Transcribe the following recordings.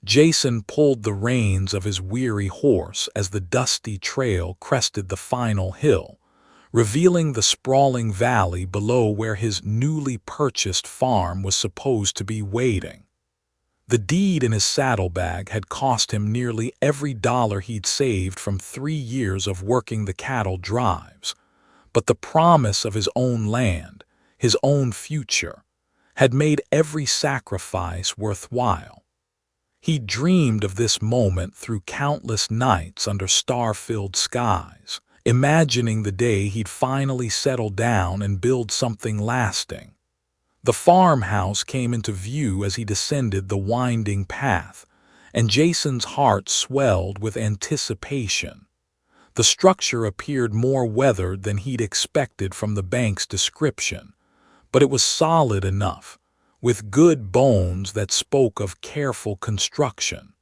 Jason pulled the reins of his weary horse as the dusty trail crested the final hill, revealing the sprawling valley below where his newly purchased farm was supposed to be waiting. The deed in his saddlebag had cost him nearly every dollar he'd saved from 3 years of working the cattle drives, but the promise of his own land, his own future, had made every sacrifice worthwhile. He dreamed of this moment through countless nights under star-filled skies, imagining the day he'd finally settle down and build something lasting. The farmhouse came into view as he descended the winding path, and Jason's heart swelled with anticipation. The structure appeared more weathered than he'd expected from the bank's description, but it was solid enough, with good bones that spoke of careful construction.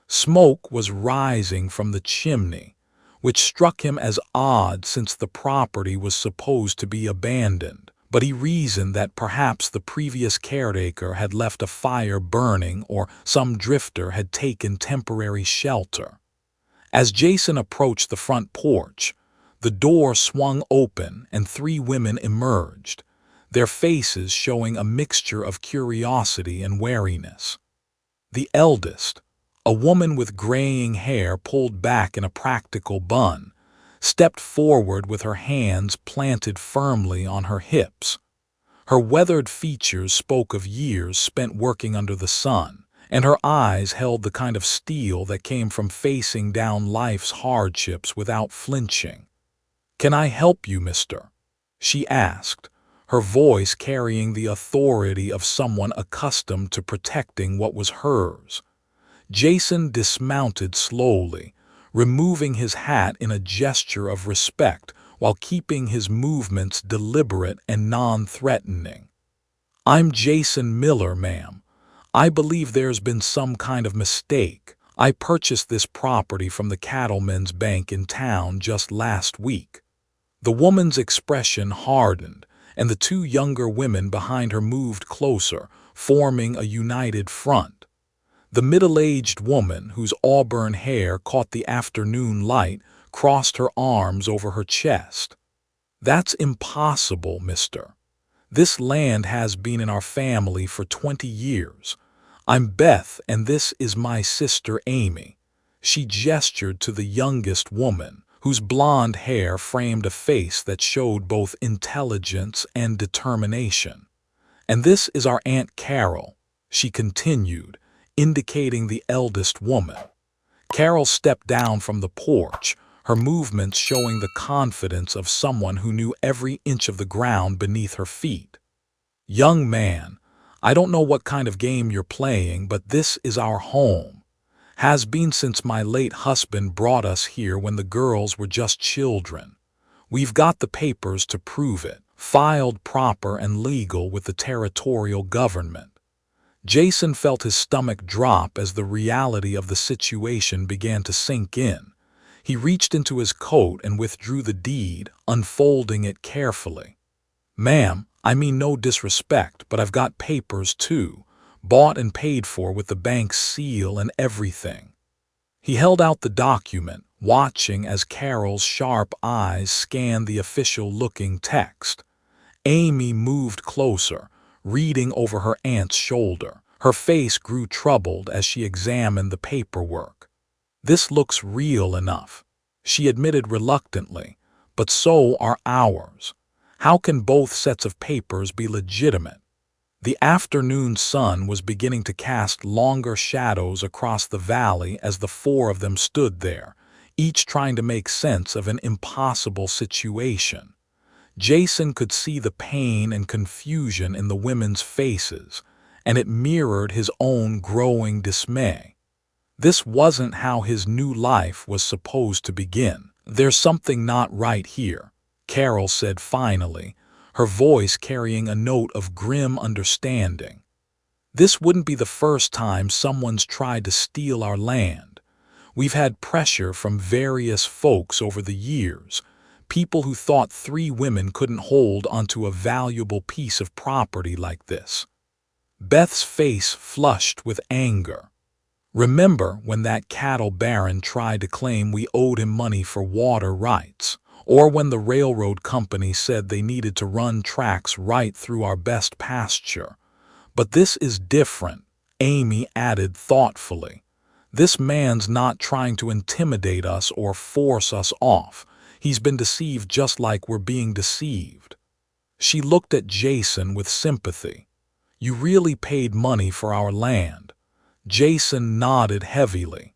Smoke was rising from the chimney, which struck him as odd since the property was supposed to be abandoned, but he reasoned that perhaps the previous caretaker had left a fire burning or some drifter had taken temporary shelter. As Jason approached the front porch, the door swung open and 3 women emerged, their faces showing a mixture of curiosity and wariness. The eldest, a woman with graying hair pulled back in a practical bun, stepped forward with her hands planted firmly on her hips. Her weathered features spoke of years spent working under the sun, and her eyes held the kind of steel that came from facing down life's hardships without flinching. "Can I help you, mister?" she asked, her voice carrying the authority of someone accustomed to protecting what was hers. Jason dismounted slowly, removing his hat in a gesture of respect while keeping his movements deliberate and non-threatening. "I'm Jason Miller, ma'am. I believe there's been some kind of mistake. I purchased this property from the cattlemen's bank in town just last week." The woman's expression hardened, and the 2 younger women behind her moved closer, forming a united front. The middle-aged woman, whose auburn hair caught the afternoon light, crossed her arms over her chest. "That's impossible, mister. This land has been in our family for 20 years. I'm Beth, and this is my sister Amy." She gestured to the youngest woman, whose blonde hair framed a face that showed both intelligence and determination. "And this is our Aunt Carol," she continued, indicating the eldest woman. Carol stepped down from the porch, her movements showing the confidence of someone who knew every inch of the ground beneath her feet. "Young man, I don't know what kind of game you're playing, but this is our home. Has been since my late husband brought us here when the girls were just children. We've got the papers to prove it, filed proper and legal with the territorial government." Jason felt his stomach drop as the reality of the situation began to sink in. He reached into his coat and withdrew the deed, unfolding it carefully. "Ma'am, I mean no disrespect, but I've got papers too, bought and paid for with the bank's seal and everything." He held out the document, watching as Carol's sharp eyes scanned the official-looking text. Amy moved closer, reading over her aunt's shoulder. Her face grew troubled as she examined the paperwork. "This looks real enough," she admitted reluctantly, "but so are ours. How can both sets of papers be legitimate?" The afternoon sun was beginning to cast longer shadows across the valley as the 4 of them stood there, each trying to make sense of an impossible situation. Jason could see the pain and confusion in the women's faces, and it mirrored his own growing dismay. This wasn't how his new life was supposed to begin. "There's something not right here," Carol said finally, her voice carrying a note of grim understanding. "This wouldn't be the first time someone's tried to steal our land. We've had pressure from various folks over the years, people who thought 3 women couldn't hold onto a valuable piece of property like this." Beth's face flushed with anger. Remember when that cattle baron tried to claim we owed him money for water rights? Or when the railroad company said they needed to run tracks right through our best pasture? But this is different, Amy added thoughtfully. This man's not trying to intimidate us or force us off. He's been deceived just like we're being deceived. She looked at Jason with sympathy. You really paid money for our land. Jason nodded heavily.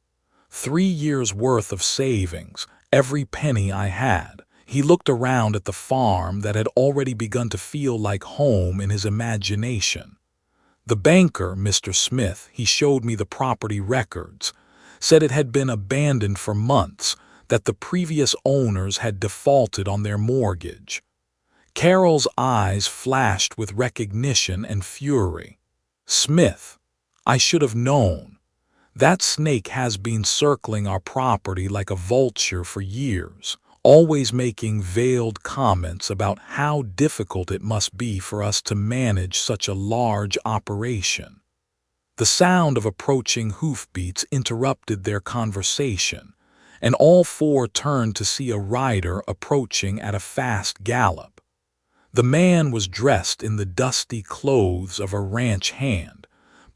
3 years' worth of savings, every penny I had. He looked around at the farm that had already begun to feel like home in his imagination. The banker, Mr. Smith, he showed me the property records, said it had been abandoned for months, that the previous owners had defaulted on their mortgage. Carol's eyes flashed with recognition and fury. Smith, I should have known. That snake has been circling our property like a vulture for years, always making veiled comments about how difficult it must be for us to manage such a large operation. The sound of approaching hoofbeats interrupted their conversation, and all four turned to see a rider approaching at a fast gallop. The man was dressed in the dusty clothes of a ranch hand,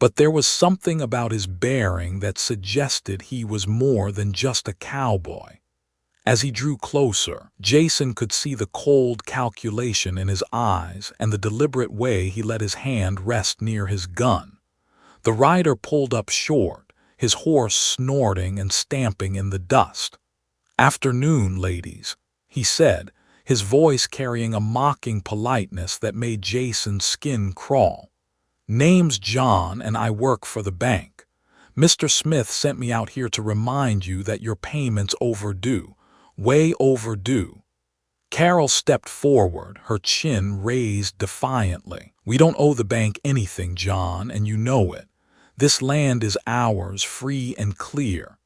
but there was something about his bearing that suggested he was more than just a cowboy. As he drew closer, Jason could see the cold calculation in his eyes and the deliberate way he let his hand rest near his gun. The rider pulled up short, his horse snorting and stamping in the dust. "Afternoon, ladies," he said, his voice carrying a mocking politeness that made Jason's skin crawl. "Name's John and I work for the bank. Mr. Smith sent me out here to remind you that your payment's overdue. Way overdue." Carol stepped forward, her chin raised defiantly. "We don't owe the bank anything, John, and you know it. This land is ours, free and clear."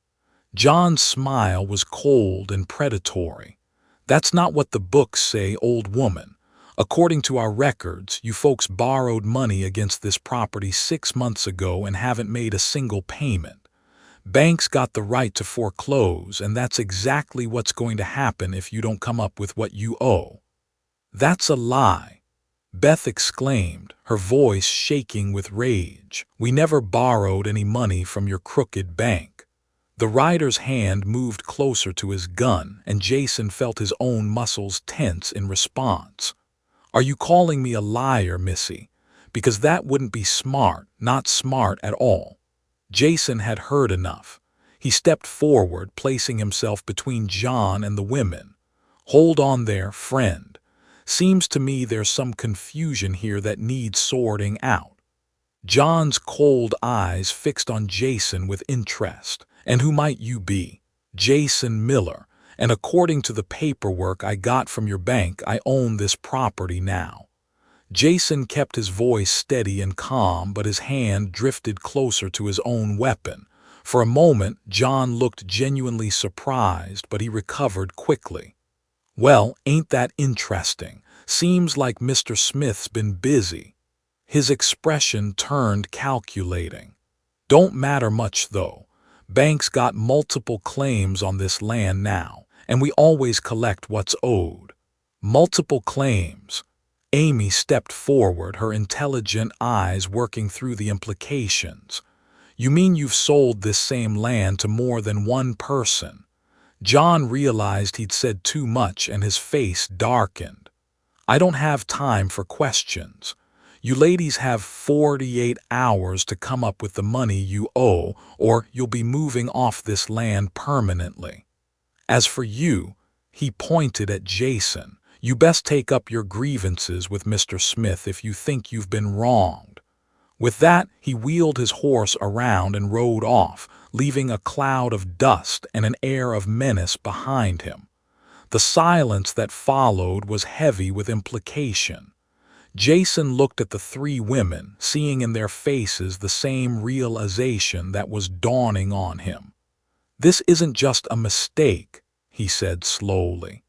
John's smile was cold and predatory. "That's not what the books say, old woman. According to our records, you folks borrowed money against this property 6 months ago and haven't made a single payment. Banks got the right to foreclose, and that's exactly what's going to happen if you don't come up with what you owe." "That's a lie," Beth exclaimed, her voice shaking with rage. "We never borrowed any money from your crooked bank." The rider's hand moved closer to his gun, and Jason felt his own muscles tense in response. "Are you calling me a liar, Missy? Because that wouldn't be smart, not smart at all." Jason had heard enough. He stepped forward, placing himself between John and the women. "Hold on there, friend. Seems to me there's some confusion here that needs sorting out." John's cold eyes fixed on Jason with interest. "And who might you be?" "Jason Miller, and according to the paperwork I got from your bank, I own this property now." Jason kept his voice steady and calm, but his hand drifted closer to his own weapon. For a moment, John looked genuinely surprised, but he recovered quickly. "Well, ain't that interesting? Seems like Mr. Smith's been busy." His expression turned calculating. "Don't matter much, though. Bank's got multiple claims on this land now, and we always collect what's owed." "Multiple claims." Amy stepped forward, her intelligent eyes working through the implications. "You mean you've sold this same land to more than one person?" John realized he'd said too much and his face darkened. "I don't have time for questions. You ladies have 48 hours to come up with the money you owe, or you'll be moving off this land permanently. As for you," he pointed at Jason, "you best take up your grievances with Mr. Smith if you think you've been wronged." With that, he wheeled his horse around and rode off, leaving a cloud of dust and an air of menace behind him. The silence that followed was heavy with implication. Jason looked at the three women, seeing in their faces the same realization that was dawning on him. "This isn't just a mistake," he said slowly.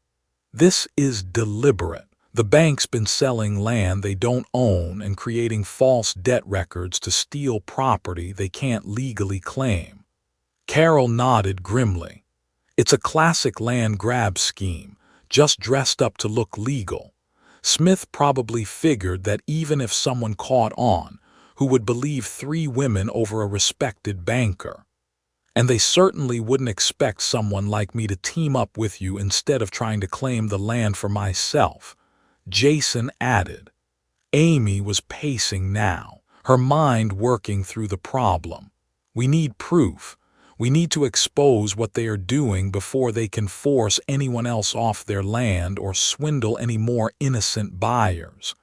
"This is deliberate. The bank's been selling land they don't own and creating false debt records to steal property they can't legally claim. Carol nodded grimly. It's a classic land grab scheme, just dressed up to look legal. Smith probably figured that even if someone caught on, who would believe 3 women over a respected banker? And they certainly wouldn't expect someone like me to team up with you instead of trying to claim the land for myself, Jason added. Amy was pacing now, her mind working through the problem. We need proof. We need to expose what they are doing before they can force anyone else off their land or swindle any more innocent buyers.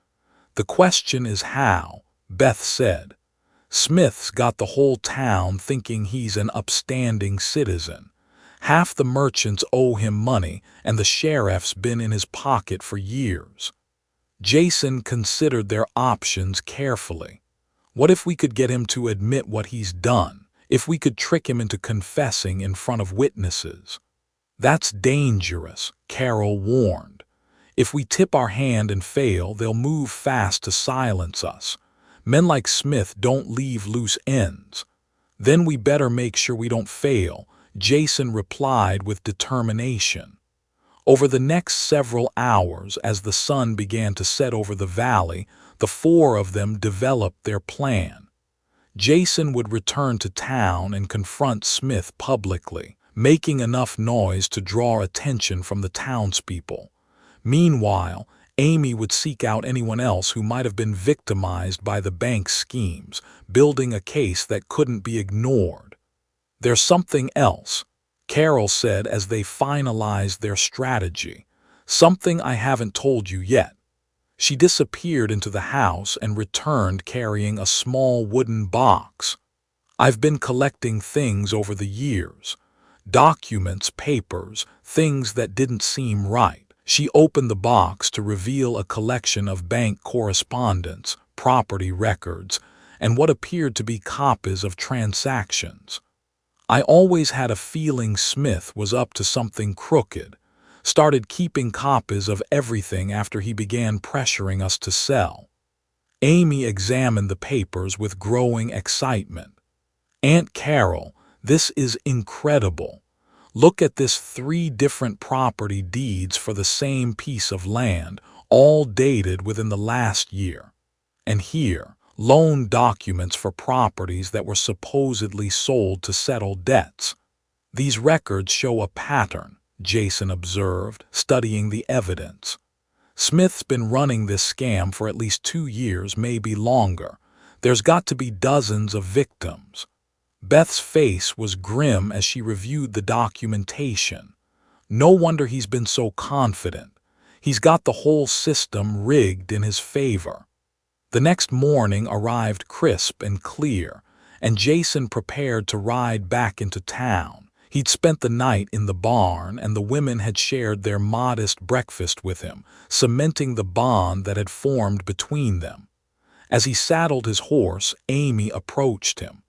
The question is how, Beth said. Smith's got the whole town thinking he's an upstanding citizen. Half the merchants owe him money, and the sheriff's been in his pocket for years. Jason considered their options carefully. What if we could get him to admit what he's done? If we could trick him into confessing in front of witnesses? That's dangerous, Carol warned. If we tip our hand and fail, they'll move fast to silence us. Men like Smith don't leave loose ends. Then we better make sure we don't fail, Jason replied with determination. Over the next several hours, as the sun began to set over the valley, the 4 of them developed their plan. Jason would return to town and confront Smith publicly, making enough noise to draw attention from the townspeople. Meanwhile, Amy would seek out anyone else who might have been victimized by the bank's schemes, building a case that couldn't be ignored. There's something else, Carol said as they finalized their strategy. Something I haven't told you yet. She disappeared into the house and returned carrying a small wooden box. I've been collecting things over the years. Documents, papers, things that didn't seem right. She opened the box to reveal a collection of bank correspondence, property records, and what appeared to be copies of transactions. I always had a feeling Smith was up to something crooked. Started keeping copies of everything after he began pressuring us to sell. Amy examined the papers with growing excitement. Aunt Carol, this is incredible. Look at this 3 different property deeds for the same piece of land, all dated within the last year. And here, loan documents for properties that were supposedly sold to settle debts. These records show a pattern, Jason observed, studying the evidence. Smith's been running this scam for at least 2 years, maybe longer. There's got to be dozens of victims. Beth's face was grim as she reviewed the documentation. No wonder he's been so confident. He's got the whole system rigged in his favor. The next morning arrived crisp and clear, and Jason prepared to ride back into town. He'd spent the night in the barn, and the women had shared their modest breakfast with him, cementing the bond that had formed between them. As he saddled his horse, Amy approached him.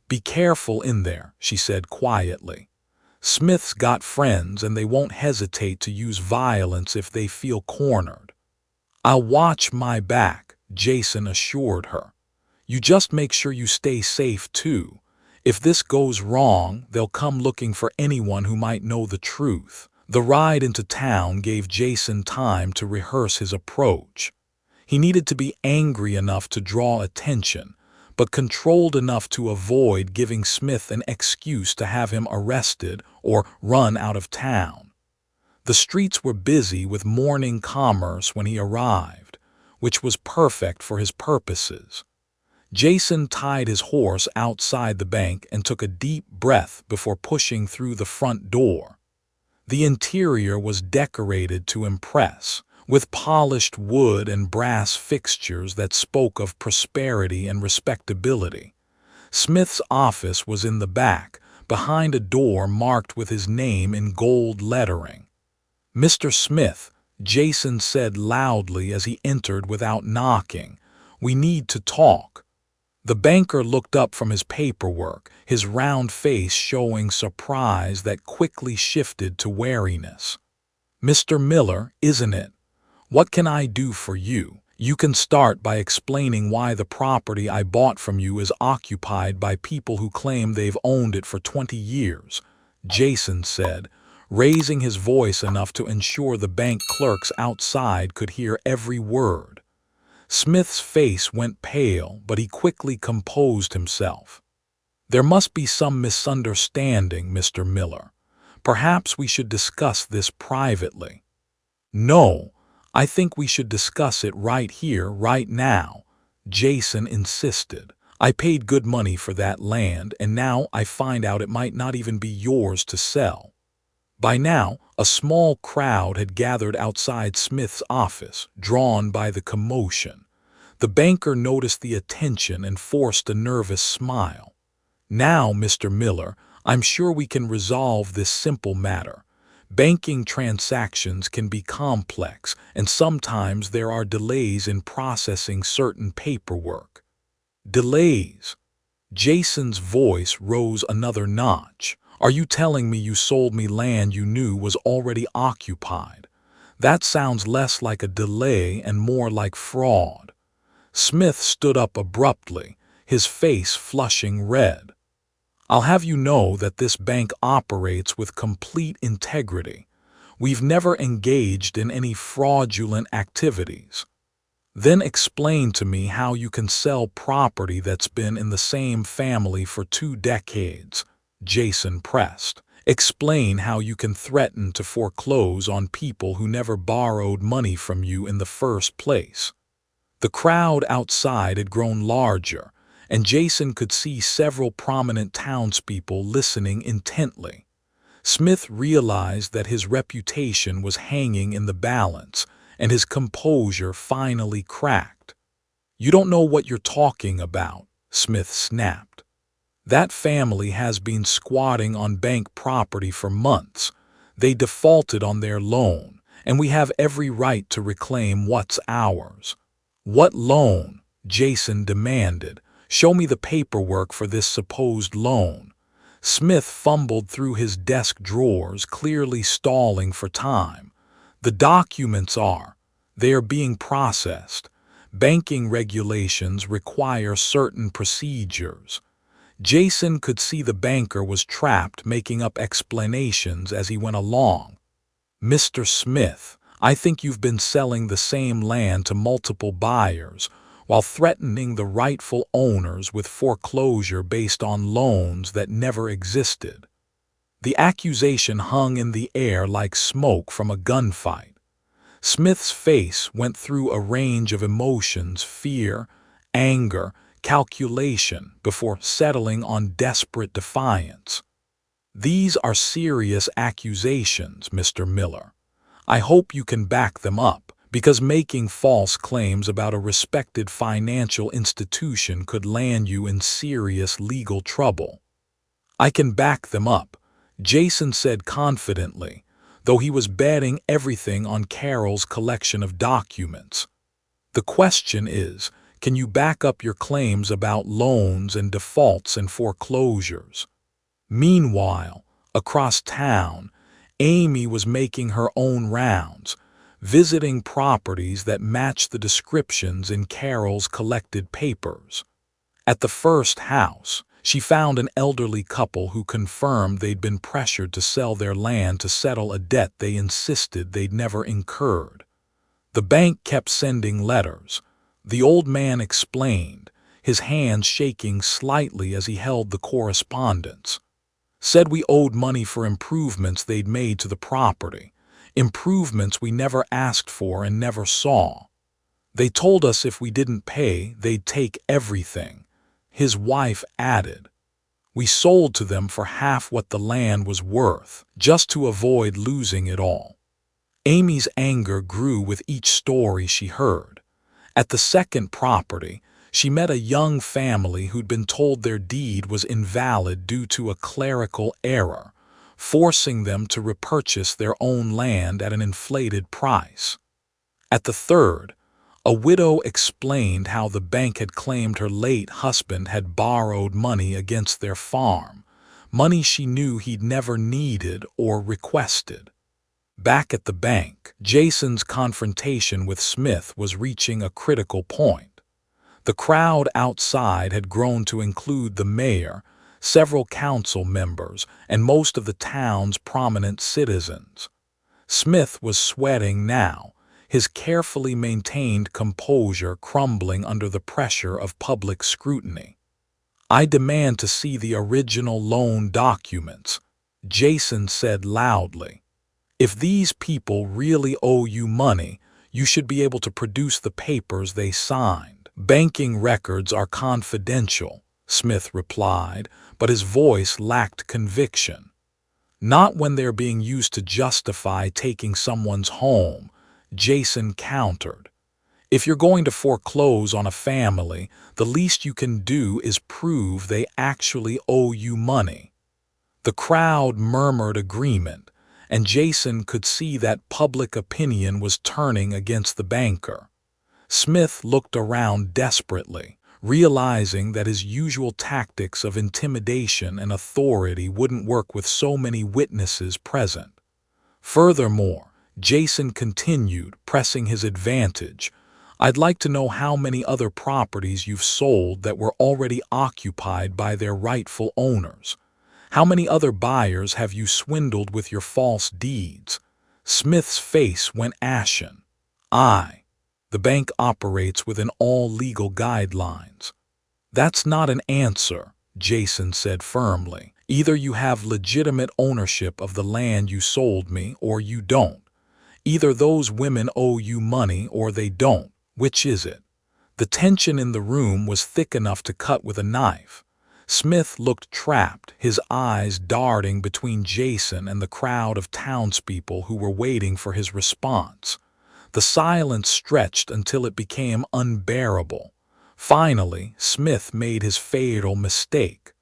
"Be careful in there," she said quietly. "Smith's got friends, and they won't hesitate to use violence if they feel cornered." "I'll watch my back," Jason assured her. "You just make sure you stay safe, too. If this goes wrong, they'll come looking for anyone who might know the truth." The ride into town gave Jason time to rehearse his approach. He needed to be angry enough to draw attention, but controlled enough to avoid giving Smith an excuse to have him arrested or run out of town. The streets were busy with morning commerce when he arrived, which was perfect for his purposes. Jason tied his horse outside the bank and took a deep breath before pushing through the front door. The interior was decorated to impress, with polished wood and brass fixtures that spoke of prosperity and respectability. Smith's office was in the back, behind a door marked with his name in gold lettering. "Mr. Smith," Jason said loudly as he entered without knocking, "we need to talk." The banker looked up from his paperwork, his round face showing surprise that quickly shifted to wariness. "Mr. Miller, isn't it? What can I do for you? You can start by explaining why the property I bought from you is occupied by people who claim they've owned it for 20 years, Jason said, raising his voice enough to ensure the bank clerks outside could hear every word. Smith's face went pale, but he quickly composed himself. There must be some misunderstanding, Mr. Miller. Perhaps we should discuss this privately. No, I think we should discuss it right here, right now, Jason insisted. I paid good money for that land, and now I find out it might not even be yours to sell. By now, a small crowd had gathered outside Smith's office, drawn by the commotion. The banker noticed the attention and forced a nervous smile. Now, Mr. Miller, I'm sure we can resolve this simple matter. Banking transactions can be complex, and sometimes there are delays in processing certain paperwork. Delays? Jason's voice rose another notch. Are you telling me you sold me land you knew was already occupied? That sounds less like a delay and more like fraud. Smith stood up abruptly, his face flushing red. I'll have you know that this bank operates with complete integrity. We've never engaged in any fraudulent activities. Then explain to me how you can sell property that's been in the same family for 2 decades, Jason pressed. Explain how you can threaten to foreclose on people who never borrowed money from you in the first place. The crowd outside had grown larger, and Jason could see several prominent townspeople listening intently. Smith realized that his reputation was hanging in the balance, and his composure finally cracked. You don't know what you're talking about, Smith snapped. That family has been squatting on bank property for months. They defaulted on their loan, and we have every right to reclaim what's ours. What loan? Jason demanded. Show me the paperwork for this supposed loan. Smith fumbled through his desk drawers, clearly stalling for time. The documents they are being processed. Banking regulations require certain procedures. Jason could see the banker was trapped, making up explanations as he went along. Mr. Smith, I think you've been selling the same land to multiple buyers, while threatening the rightful owners with foreclosure based on loans that never existed. The accusation hung in the air like smoke from a gunfight. Smith's face went through a range of emotions: fear, anger, calculation, before settling on desperate defiance. These are serious accusations, Mr. Miller. I hope you can back them up, because making false claims about a respected financial institution could land you in serious legal trouble. I can back them up, Jason said confidently, though he was betting everything on Carol's collection of documents. The question is, can you back up your claims about loans and defaults and foreclosures? Meanwhile, across town, Amy was making her own rounds, visiting properties that matched the descriptions in Carol's collected papers. At the first house, she found an elderly couple who confirmed they'd been pressured to sell their land to settle a debt they insisted they'd never incurred. The bank kept sending letters, the old man explained, his hands shaking slightly as he held the correspondence. Said we owed money for improvements they'd made to the property, improvements we never asked for and never saw. They told us if we didn't pay, they'd take everything, his wife added. We sold to them for half what the land was worth, just to avoid losing it all. Amy's anger grew with each story she heard. At the second property, she met a young family who'd been told their deed was invalid due to a clerical error, forcing them to repurchase their own land at an inflated price. At the third, a widow explained how the bank had claimed her late husband had borrowed money against their farm, money she knew he'd never needed or requested. Back at the bank, Jason's confrontation with Smith was reaching a critical point. The crowd outside had grown to include the mayor, several council members, and most of the town's prominent citizens. Smith was sweating now, his carefully maintained composure crumbling under the pressure of public scrutiny. "I demand to see the original loan documents," Jason said loudly. "If these people really owe you money, you should be able to produce the papers they signed." "Banking records are confidential," Smith replied, but his voice lacked conviction. "Not when they're being used to justify taking someone's home," Jason countered. "If you're going to foreclose on a family, the least you can do is prove they actually owe you money." The crowd murmured agreement, and Jason could see that public opinion was turning against the banker. Smith looked around desperately, realizing that his usual tactics of intimidation and authority wouldn't work with so many witnesses present. Furthermore, Jason continued, pressing his advantage. "I'd like to know how many other properties you've sold that were already occupied by their rightful owners. How many other buyers have you swindled with your false deeds?" Smith's face went ashen. "The bank operates within all legal guidelines." "That's not an answer," Jason said firmly. "Either you have legitimate ownership of the land you sold me, or you don't. Either those women owe you money or they don't. Which is it?" The tension in the room was thick enough to cut with a knife. Smith looked trapped, his eyes darting between Jason and the crowd of townspeople who were waiting for his response. The silence stretched until it became unbearable. Finally, Smith made his fatal mistake.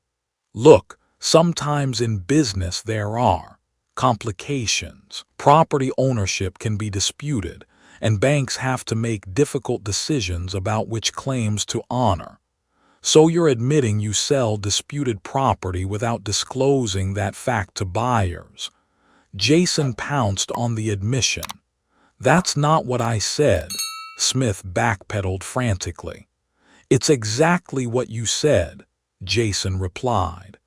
"Look, sometimes in business there are complications. Property ownership can be disputed, and banks have to make difficult decisions about which claims to honor. So you're admitting you sell disputed property without disclosing that fact to buyers." Jason pounced on the admission. "That's not what I said," Smith backpedaled frantically. "It's exactly what you said," Jason replied.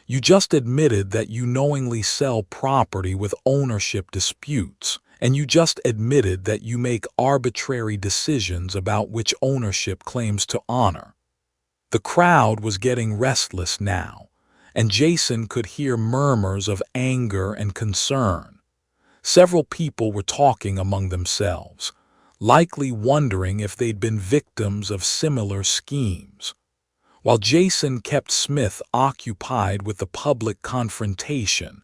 "You just admitted that you knowingly sell property with ownership disputes, and you just admitted that you make arbitrary decisions about which ownership claims to honor." The crowd was getting restless now, and Jason could hear murmurs of anger and concern. Several people were talking among themselves, likely wondering if they'd been victims of similar schemes. While Jason kept Smith occupied with the public confrontation,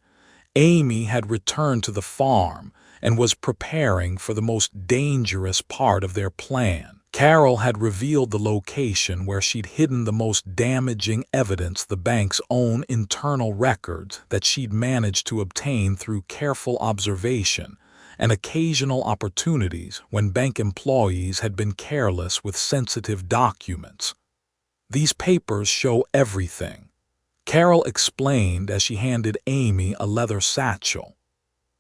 Amy had returned to the farm and was preparing for the most dangerous part of their plan. Carol had revealed the location where she'd hidden the most damaging evidence, the bank's own internal records that she'd managed to obtain through careful observation and occasional opportunities when bank employees had been careless with sensitive documents. "These papers show everything," Carol explained as she handed Amy a leather satchel.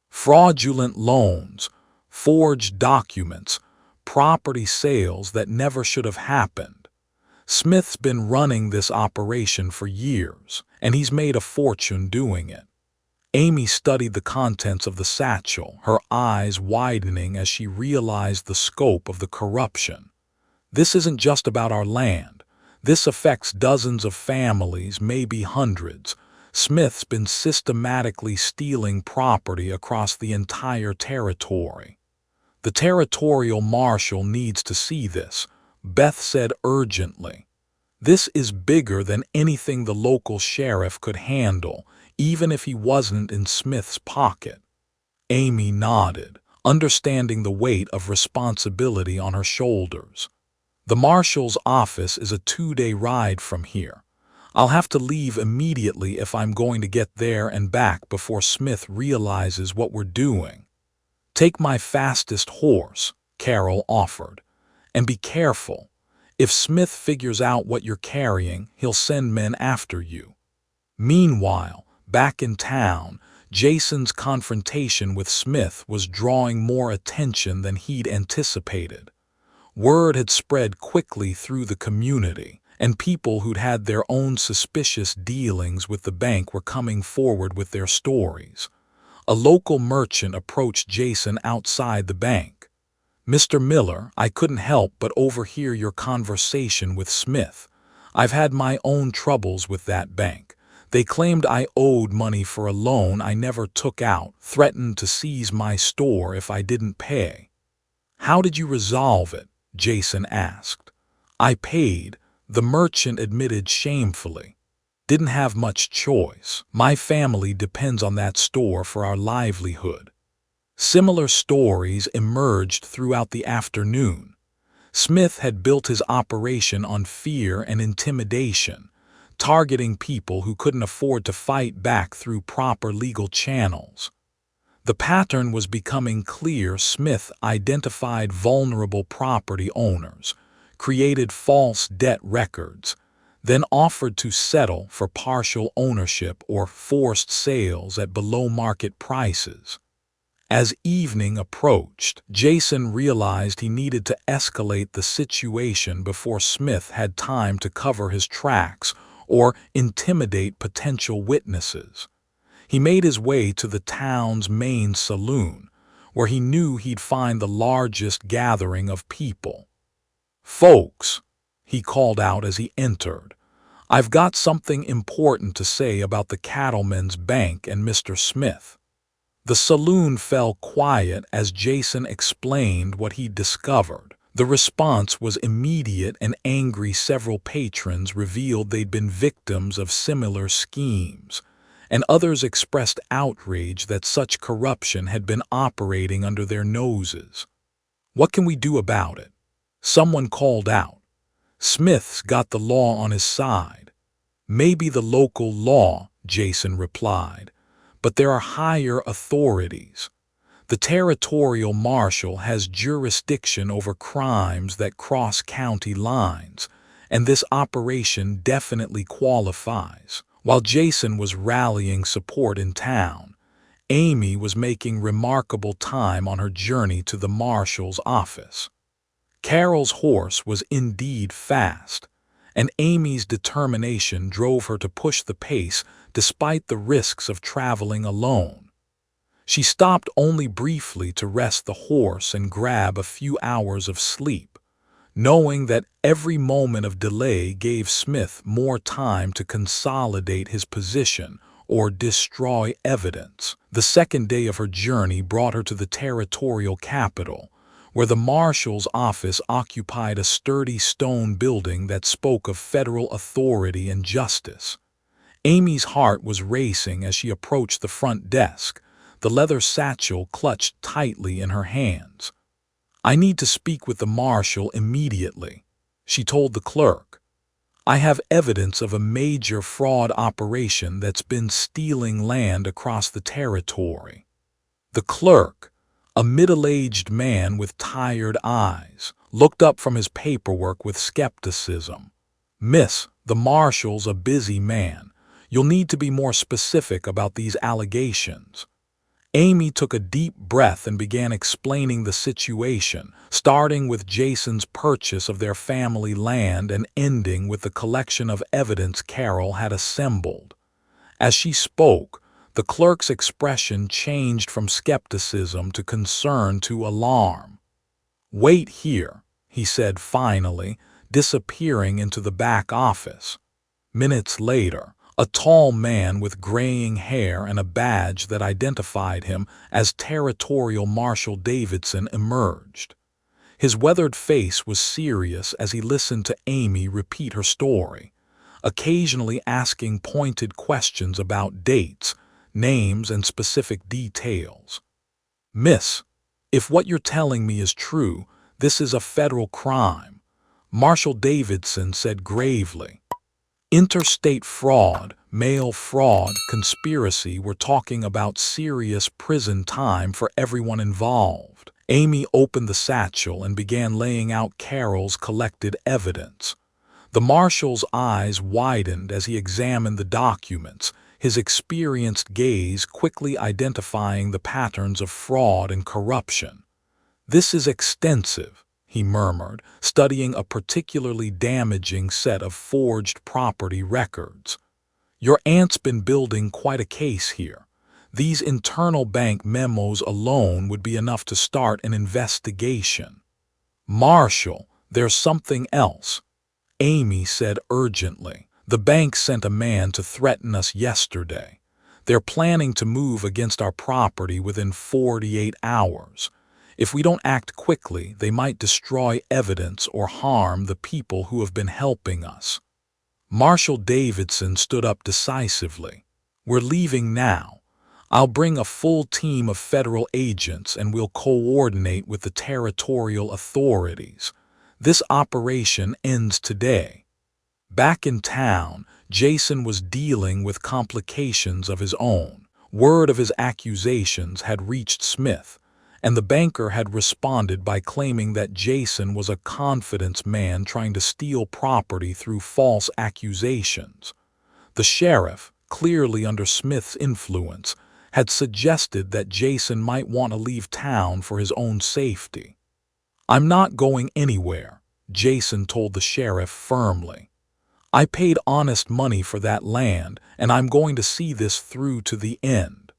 "Fraudulent loans, forged documents, property sales that never should have happened. Smith's been running this operation for years, and he's made a fortune doing it." Amy studied the contents of the satchel, her eyes widening as she realized the scope of the corruption. "This isn't just about our land. This affects dozens of families, maybe hundreds. Smith's been systematically stealing property across the entire territory." "The territorial marshal needs to see this," Beth said urgently. "This is bigger than anything the local sheriff could handle, even if he wasn't in Smith's pocket." Amy nodded, understanding the weight of responsibility on her shoulders. "The marshal's office is a 2-day ride from here. I'll have to leave immediately if I'm going to get there and back before Smith realizes what we're doing." "Take my fastest horse," Carol offered. "And be careful. If Smith figures out what you're carrying, he'll send men after you." Meanwhile, back in town, Jason's confrontation with Smith was drawing more attention than he'd anticipated. Word had spread quickly through the community, and people who'd had their own suspicious dealings with the bank were coming forward with their stories. A local merchant approached Jason outside the bank. "Mr. Miller, I couldn't help but overhear your conversation with Smith. I've had my own troubles with that bank. They claimed I owed money for a loan I never took out, threatened to seize my store if I didn't pay." "How did you resolve it?" Jason asked. "I paid," the merchant admitted shamefully. "Didn't have much choice. My family depends on that store for our livelihood." Similar stories emerged throughout the afternoon. Smith had built his operation on fear and intimidation, targeting people who couldn't afford to fight back through proper legal channels. The pattern was becoming clear. Smith identified vulnerable property owners, created false debt records, then offered to settle for partial ownership or forced sales at below-market prices. As evening approached, Jason realized he needed to escalate the situation before Smith had time to cover his tracks or intimidate potential witnesses. He made his way to the town's main saloon, where he knew he'd find the largest gathering of people. "Folks," he called out as he entered, "I've got something important to say about the Cattlemen's Bank and Mr. Smith." The saloon fell quiet as Jason explained what he'd discovered. The response was immediate and angry. Several patrons revealed they'd been victims of similar schemes, and others expressed outrage that such corruption had been operating under their noses. "What can we do about it?" someone called out. "Smith's got the law on his side." "Maybe the local law," Jason replied, "but there are higher authorities. The territorial marshal has jurisdiction over crimes that cross county lines, and this operation definitely qualifies." While Jason was rallying support in town, Amy was making remarkable time on her journey to the marshal's office. Carol's horse was indeed fast, and Amy's determination drove her to push the pace despite the risks of traveling alone. She stopped only briefly to rest the horse and grab a few hours of sleep, knowing that every moment of delay gave Smith more time to consolidate his position or destroy evidence. The second day of her journey brought her to the territorial capital, where the marshal's office occupied a sturdy stone building that spoke of federal authority and justice. Amy's heart was racing as she approached the front desk, the leather satchel clutched tightly in her hands. "I need to speak with the marshal immediately," she told the clerk. "I have evidence of a major fraud operation that's been stealing land across the territory." The clerk, a middle-aged man with tired eyes, looked up from his paperwork with skepticism. "Miss, the marshal's a busy man. You'll need to be more specific about these allegations." Amy took a deep breath and began explaining the situation, starting with Jason's purchase of their family land and ending with the collection of evidence Carol had assembled. As she spoke, the clerk's expression changed from skepticism to concern to alarm. "Wait here," he said finally, disappearing into the back office. Minutes later, a tall man with graying hair and a badge that identified him as Territorial Marshal Davidson emerged. His weathered face was serious as he listened to Amy repeat her story, occasionally asking pointed questions about dates, names, and specific details. "Miss, if what you're telling me is true, this is a federal crime," Marshal Davidson said gravely. "Interstate fraud, mail fraud, conspiracy. We're talking about serious prison time for everyone involved." Amy opened the satchel and began laying out Carol's collected evidence. The marshal's eyes widened as he examined the documents, his experienced gaze quickly identifying the patterns of fraud and corruption. "This is extensive," he murmured, studying a particularly damaging set of forged property records. "Your aunt's been building quite a case here. These internal bank memos alone would be enough to start an investigation." "Marshal, there's something else," Amy said urgently. "The bank sent a man to threaten us yesterday. They're planning to move against our property within 48 hours. If we don't act quickly, they might destroy evidence or harm the people who have been helping us." Marshal Davidson stood up decisively. "We're leaving now. I'll bring a full team of federal agents and we'll coordinate with the territorial authorities. This operation ends today." Back in town, Jason was dealing with complications of his own. Word of his accusations had reached Smith, and the banker had responded by claiming that Jason was a confidence man trying to steal property through false accusations. The sheriff, clearly under Smith's influence, had suggested that Jason might want to leave town for his own safety. "I'm not going anywhere," Jason told the sheriff firmly. "I paid honest money for that land, and I'm going to see this through to the end."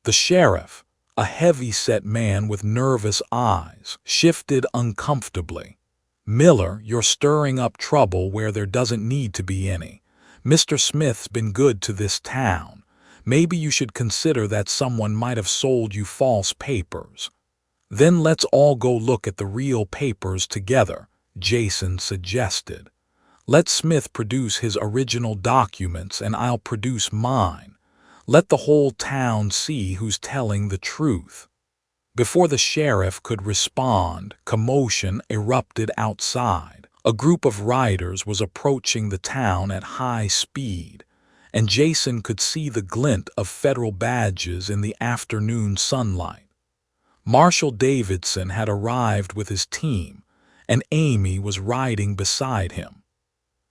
The sheriff, a heavy-set man with nervous eyes, shifted uncomfortably. "Miller, you're stirring up trouble where there doesn't need to be any. Mr. Smith's been good to this town. Maybe you should consider that someone might have sold you false papers." "Then let's all go look at the real papers together," Jason suggested. "Let Smith produce his original documents and I'll produce mine. Let the whole town see who's telling the truth." Before the sheriff could respond, commotion erupted outside. A group of riders was approaching the town at high speed, and Jason could see the glint of federal badges in the afternoon sunlight. Marshal Davidson had arrived with his team, and Amy was riding beside him.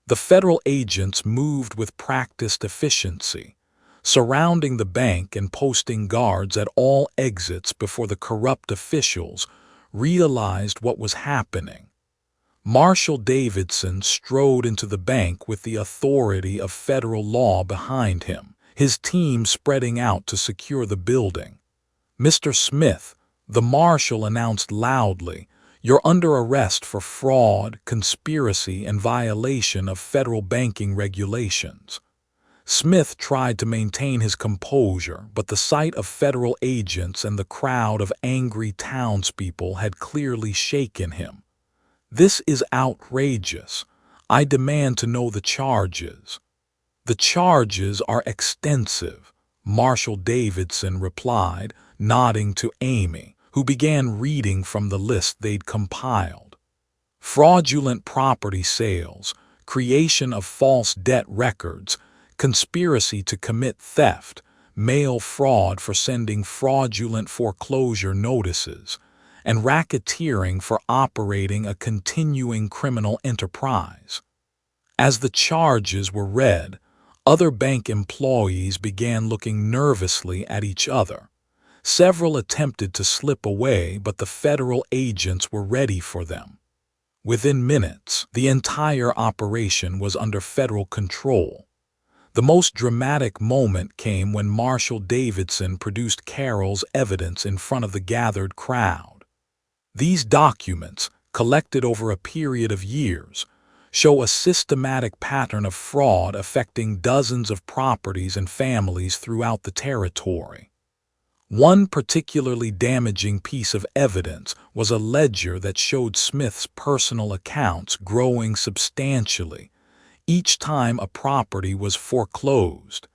The federal agents moved with practiced efficiency, surrounding the bank and posting guards at all exits before the corrupt officials realized what was happening. Marshal Davidson strode into the bank with the authority of federal law behind him, his team spreading out to secure the building. "Mr. Smith," the marshal announced loudly, "you're under arrest for fraud, conspiracy, and violation of federal banking regulations." Smith tried to maintain his composure, but the sight of federal agents and the crowd of angry townspeople had clearly shaken him. "This is outrageous. I demand to know the charges." "The charges are extensive," Marshal Davidson replied, nodding to Amy, who began reading from the list they'd compiled. "Fraudulent property sales, creation of false debt records, conspiracy to commit theft, mail fraud for sending fraudulent foreclosure notices, and racketeering for operating a continuing criminal enterprise." As the charges were read, other bank employees began looking nervously at each other. Several attempted to slip away, but the federal agents were ready for them. Within minutes, the entire operation was under federal control. The most dramatic moment came when Marshal Davidson produced Carroll's evidence in front of the gathered crowd. These documents, collected over a period of years, show a systematic pattern of fraud affecting dozens of properties and families throughout the territory. One particularly damaging piece of evidence was a ledger that showed Smith's personal accounts growing substantially each time a property was foreclosed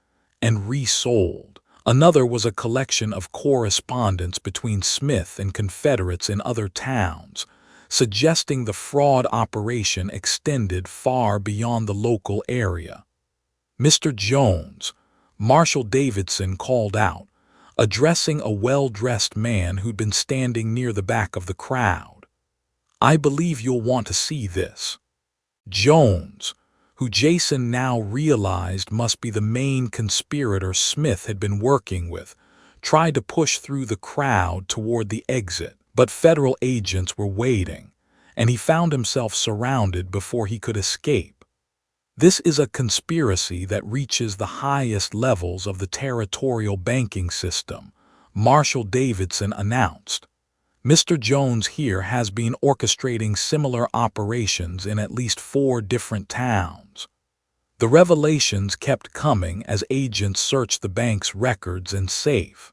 and resold. Another was a collection of correspondence between Smith and Confederates in other towns, suggesting the fraud operation extended far beyond the local area. "Mr. Jones," Marshal Davidson called out, addressing a well-dressed man who'd been standing near the back of the crowd. "I believe you'll want to see this." Jones, who Jason now realized must be the main conspirator Smith had been working with, tried to push through the crowd toward the exit, but federal agents were waiting, and he found himself surrounded before he could escape. This is a conspiracy that reaches the highest levels of the territorial banking system, Marshall Davidson announced. Mr. Jones here has been orchestrating similar operations in at least 4 different towns. The revelations kept coming as agents searched the bank's records and safe.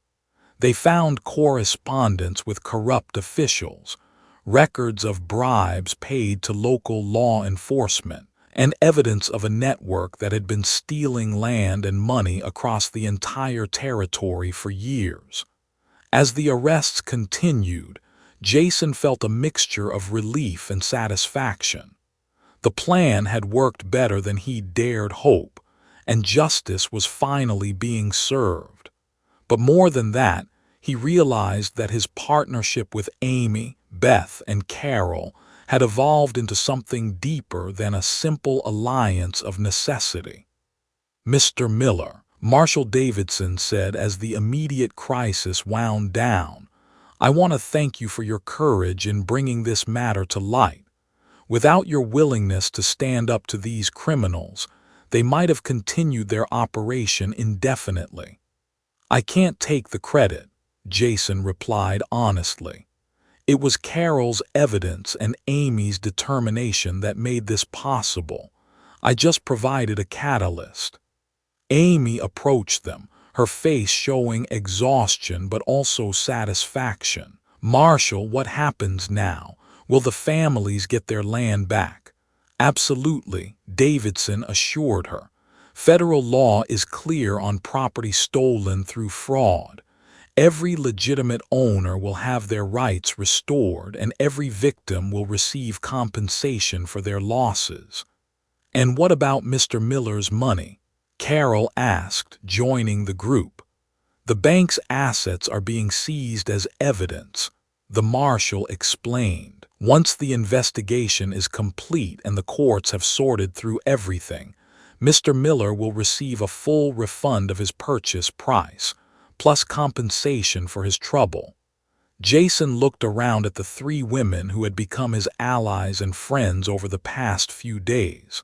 They found correspondence with corrupt officials, records of bribes paid to local law enforcement, and evidence of a network that had been stealing land and money across the entire territory for years. As the arrests continued, Jason felt a mixture of relief and satisfaction. The plan had worked better than he dared hope, and justice was finally being served. But more than that, he realized that his partnership with Amy, Beth, and Carol had evolved into something deeper than a simple alliance of necessity. "Mr. Miller," Marshall Davidson said as the immediate crisis wound down, "I want to thank you for your courage in bringing this matter to light. Without your willingness to stand up to these criminals, they might have continued their operation indefinitely." "I can't take the credit," Jason replied honestly. "It was Carol's evidence and Amy's determination that made this possible. I just provided a catalyst." Amy approached them, her face showing exhaustion but also satisfaction. "Marshall, what happens now? Will the families get their land back?" "Absolutely," Davidson assured her. "Federal law is clear on property stolen through fraud. Every legitimate owner will have their rights restored, and every victim will receive compensation for their losses." "And what about Mr. Miller's money?" Carol asked, joining the group. "The bank's assets are being seized as evidence," the marshal explained. "Once the investigation is complete and the courts have sorted through everything, Mr. Miller will receive a full refund of his purchase price, plus compensation for his trouble." Jason looked around at the 3 women who had become his allies and friends over the past few days.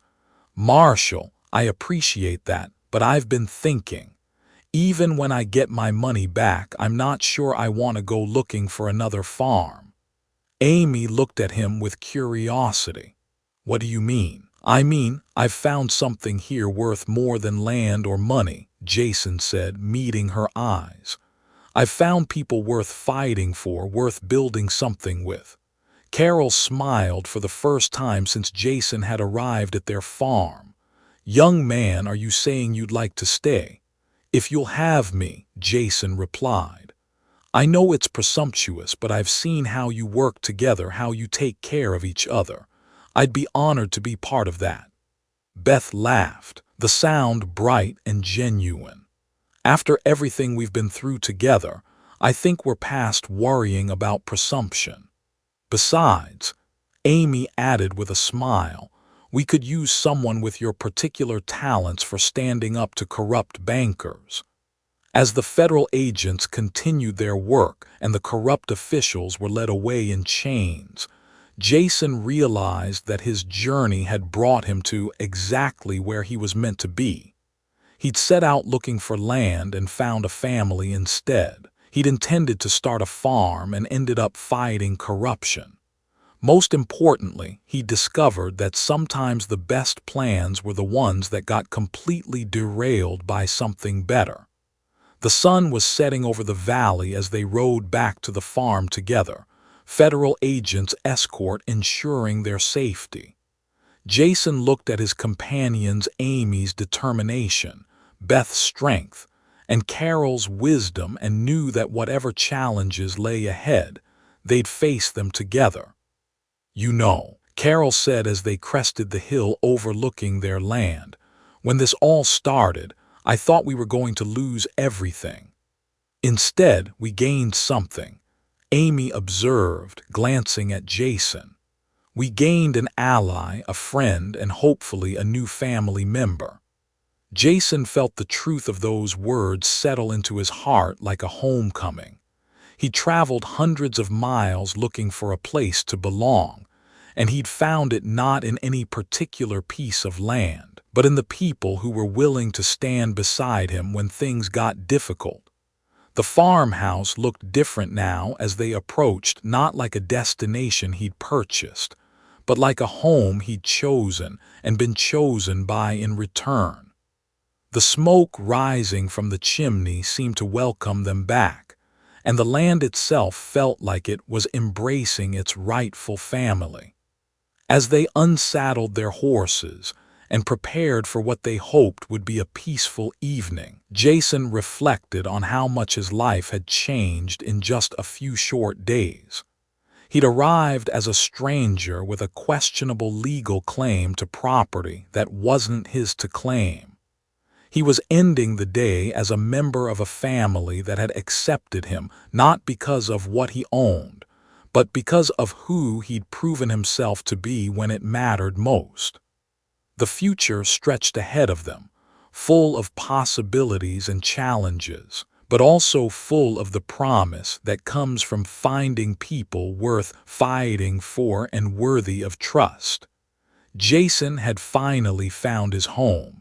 "Marshall, I appreciate that, but I've been thinking. Even when I get my money back, I'm not sure I want to go looking for another farm." Amy looked at him with curiosity. "What do you mean?" "I mean, I've found something here worth more than land or money," Jason said, meeting her eyes. "I've found people worth fighting for, worth building something with." Carol smiled for the first time since Jason had arrived at their farm. "Young man, are you saying you'd like to stay?" "If you'll have me," Jason replied. "I know it's presumptuous, but I've seen how you work together, how you take care of each other. I'd be honored to be part of that." Beth laughed, the sound bright and genuine. "After everything we've been through together, I think we're past worrying about presumption. Besides," Amy added with a smile, "we could use someone with your particular talents for standing up to corrupt bankers." As the federal agents continued their work and the corrupt officials were led away in chains, Jason realized that his journey had brought him to exactly where he was meant to be. He'd set out looking for land and found a family instead. He'd intended to start a farm and ended up fighting corruption. Most importantly, he discovered that sometimes the best plans were the ones that got completely derailed by something better. The sun was setting over the valley as they rode back to the farm together, federal agents escort ensuring their safety. Jason looked at his companions, Amy's determination, Beth's strength, and Carol's wisdom, and knew that whatever challenges lay ahead, they'd face them together. "You know," Carol said as they crested the hill overlooking their land, "when this all started, I thought we were going to lose everything. Instead, we gained something," Amy observed, glancing at Jason. We gained an ally, a friend, and hopefully a new family member. Jason felt the truth of those words settle into his heart like a homecoming. He traveled hundreds of miles looking for a place to belong, and he'd found it not in any particular piece of land, but in the people who were willing to stand beside him when things got difficult. The farmhouse looked different now as they approached, not like a destination he'd purchased, but like a home he'd chosen and been chosen by in return. The smoke rising from the chimney seemed to welcome them back, and the land itself felt like it was embracing its rightful family. As they unsaddled their horses and prepared for what they hoped would be a peaceful evening, Jason reflected on how much his life had changed in just a few short days. He'd arrived as a stranger with a questionable legal claim to property that wasn't his to claim. He was ending the day as a member of a family that had accepted him not because of what he owned, but because of who he'd proven himself to be when it mattered most. The future stretched ahead of them, full of possibilities and challenges, but also full of the promise that comes from finding people worth fighting for and worthy of trust. Jason had finally found his home,